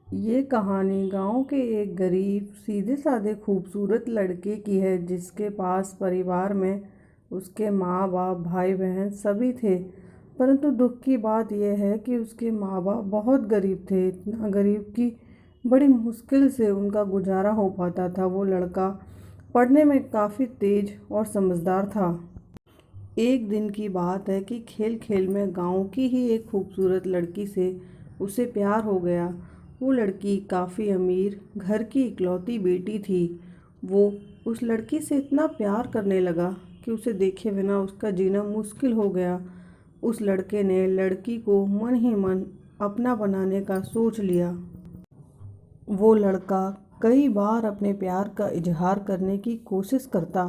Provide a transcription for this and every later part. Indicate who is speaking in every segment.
Speaker 1: ये कहानी गांव के एक गरीब सीधे साधे खूबसूरत लड़के की है जिसके पास परिवार में उसके माँ बाप भाई बहन सभी थे। परंतु दुख की बात यह है कि उसके माँ बाप बहुत गरीब थे, इतना गरीब कि बड़ी मुश्किल से उनका गुजारा हो पाता था। वो लड़का पढ़ने में काफ़ी तेज और समझदार था। एक दिन की बात है कि खेल खेल में गांव की ही एक खूबसूरत लड़की से उसे प्यार हो गया। वो लड़की काफ़ी अमीर घर की इकलौती बेटी थी। वो उस लड़की से इतना प्यार करने लगा कि उसे देखे बिना उसका जीना मुश्किल हो गया। उस लड़के ने लड़की को मन ही मन अपना बनाने का सोच लिया। वो लड़का कई बार अपने प्यार का इजहार करने की कोशिश करता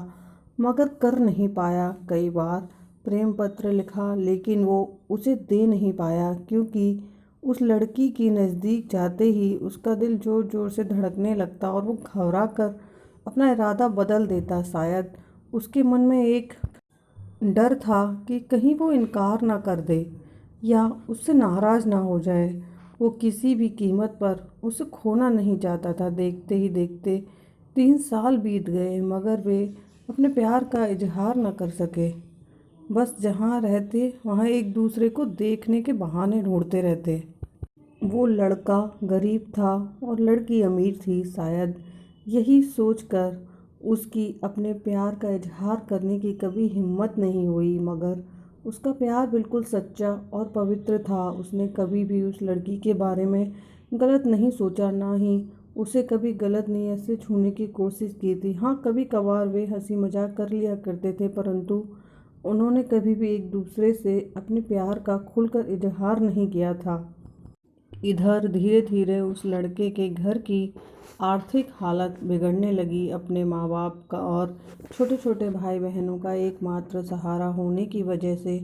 Speaker 1: मगर कर नहीं पाया। कई बार प्रेम पत्र लिखा लेकिन वो उसे दे नहीं पाया क्योंकि उस लड़की की नज़दीक जाते ही उसका दिल ज़ोर ज़ोर से धड़कने लगता और वो घबरा कर अपना इरादा बदल देता। शायद उसके मन में एक डर था कि कहीं वो इनकार ना कर दे या उससे नाराज़ ना हो जाए। वो किसी भी कीमत पर उसे खोना नहीं चाहता था। देखते ही देखते 3 साल बीत गए मगर वे अपने प्यार का इजहार न कर सके। बस जहाँ रहते वहाँ एक दूसरे को देखने के बहाने ढूंढते रहते। वो लड़का गरीब था और लड़की अमीर थी। शायद यही सोचकर उसकी अपने प्यार का इजहार करने की कभी हिम्मत नहीं हुई मगर उसका प्यार बिल्कुल सच्चा और पवित्र था। उसने कभी भी उस लड़की के बारे में गलत नहीं सोचा, ना ही उसे कभी गलत नीयत से छूने की कोशिश की थी। हाँ, कभी कभार वे हंसी मजाक कर लिया करते थे परंतु उन्होंने कभी भी एक दूसरे से अपने प्यार का खुलकर इजहार नहीं किया था। इधर धीरे धीरे उस लड़के के घर की आर्थिक हालत बिगड़ने लगी। अपने माँ बाप का और छोटे छोटे भाई बहनों का एकमात्र सहारा होने की वजह से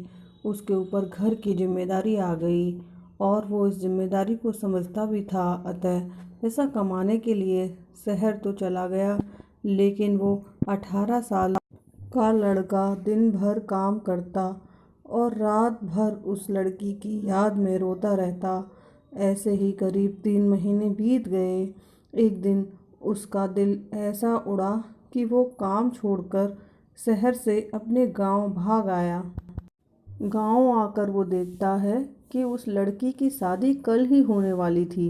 Speaker 1: उसके ऊपर घर की जिम्मेदारी आ गई और वो इस जिम्मेदारी को समझता भी था। अतः पैसा कमाने के लिए शहर तो चला गया लेकिन वो 18 साल का लड़का दिन भर काम करता और रात भर उस लड़की की याद में रोता रहता। ऐसे ही करीब 3 महीने बीत गए। एक दिन उसका दिल ऐसा उड़ा कि वो काम छोड़कर शहर से अपने गांव भाग आया। गांव आकर वो देखता है कि उस लड़की की शादी कल ही होने वाली थी।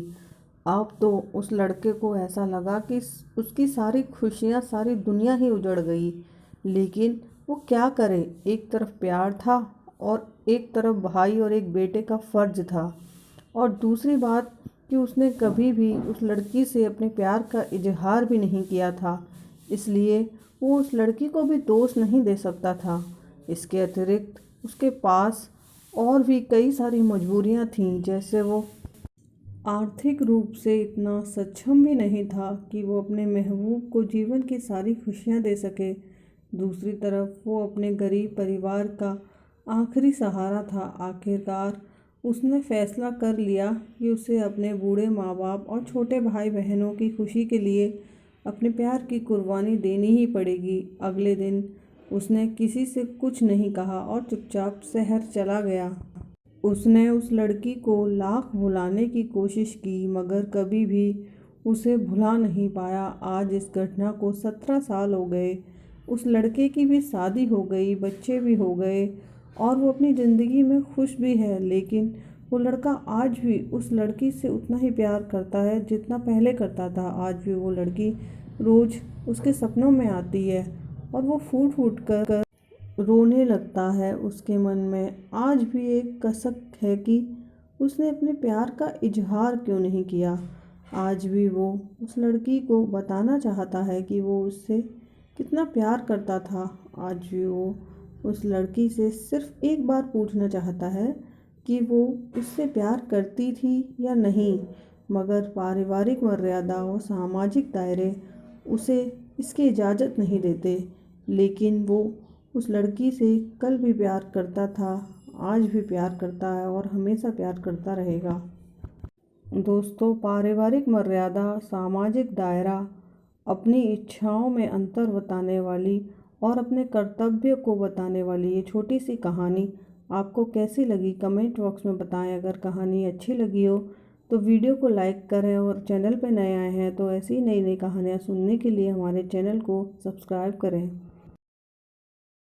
Speaker 1: अब तो उस लड़के को ऐसा लगा कि उसकी सारी खुशियाँ, सारी दुनिया ही उजड़ गई। लेकिन वो क्या करे, एक तरफ प्यार था और एक तरफ भाई और एक बेटे का फ़र्ज था। और दूसरी बात कि उसने कभी भी उस लड़की से अपने प्यार का इजहार भी नहीं किया था, इसलिए वो उस लड़की को भी दोष नहीं दे सकता था। इसके अतिरिक्त उसके पास और भी कई सारी मजबूरियां थीं, जैसे वो आर्थिक रूप से इतना सक्षम भी नहीं था कि वो अपने महबूब को जीवन की सारी खुशियां दे सके। दूसरी तरफ वो अपने गरीब परिवार का आखिरी सहारा था। आखिरकार उसने फैसला कर लिया कि उसे अपने बूढ़े माँ बाप और छोटे भाई बहनों की खुशी के लिए अपने प्यार की कुर्बानी देनी ही पड़ेगी। अगले दिन उसने किसी से कुछ नहीं कहा और चुपचाप शहर चला गया। उसने उस लड़की को लाख भुलाने की कोशिश की मगर कभी भी उसे भुला नहीं पाया। आज इस घटना को 17 साल हो गए। उस लड़के की भी शादी हो गई, बच्चे भी हो गए और वो अपनी ज़िंदगी में खुश भी है। लेकिन वो लड़का आज भी उस लड़की से उतना ही प्यार करता है जितना पहले करता था। आज भी वो लड़की रोज़ उसके सपनों में आती है और वो फूट फूट कर रोने लगता है। उसके मन में आज भी एक कसक है कि उसने अपने प्यार का इजहार क्यों नहीं किया। आज भी वो उस लड़की को बताना चाहता है कि वो उससे कितना प्यार करता था। आज भी वो उस लड़की से सिर्फ एक बार पूछना चाहता है कि वो उससे प्यार करती थी या नहीं, मगर पारिवारिक मर्यादा और सामाजिक दायरे उसे इसकी इजाज़त नहीं देते। लेकिन वो उस लड़की से कल भी प्यार करता था, आज भी प्यार करता है और हमेशा प्यार करता रहेगा। दोस्तों, पारिवारिक मर्यादा, सामाजिक दायरा, अपनी इच्छाओं में अंतर बताने वाली और अपने कर्तव्य को बताने वाली ये छोटी सी कहानी आपको कैसी लगी कमेंट बॉक्स में बताएं। अगर कहानी अच्छी लगी हो तो वीडियो को लाइक करें और चैनल पर नए आए हैं तो ऐसी नई नई कहानियाँ सुनने के लिए हमारे चैनल को सब्सक्राइब करें।